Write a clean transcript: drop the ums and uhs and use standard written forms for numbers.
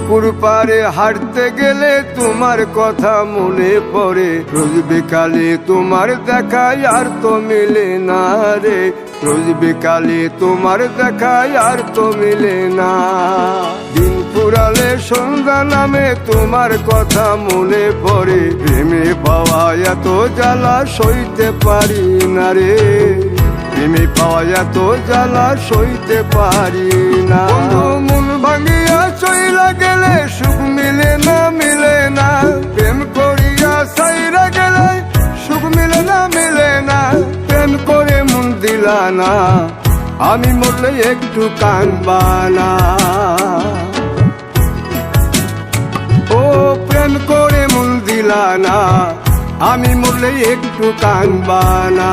পুকুর পাড়ে হাঁটতে গেলে তোমার কথা মনে পড়ে, রোজ বিকালে তোমার দেখায় আর তো মিলে না রে, রোজ বিকালে তোমার দেখায় আর তো মিলে না। দিন ফুরালে সন্ধ্যা নামে তোমার কথা মনে পড়ে, প্রেমে পাওয়া এত জ্বালা সইতে পারি না রে, প্রেমে পাওয়া এত জ্বালা সইতে পারি না। মন ভাঙিয়া চইলা গেলে সুখ মিলে না, মিলে না, প্রেম করিয়া সাইরা গেলে সুখ মিলে না, মিলে না, প্রেম করে মন দিলা না, আমি মরলে একটু কাঁদবা না। ও প্রেম করে মন দিলা না, আমি মরলে একটু কাঁদবা না।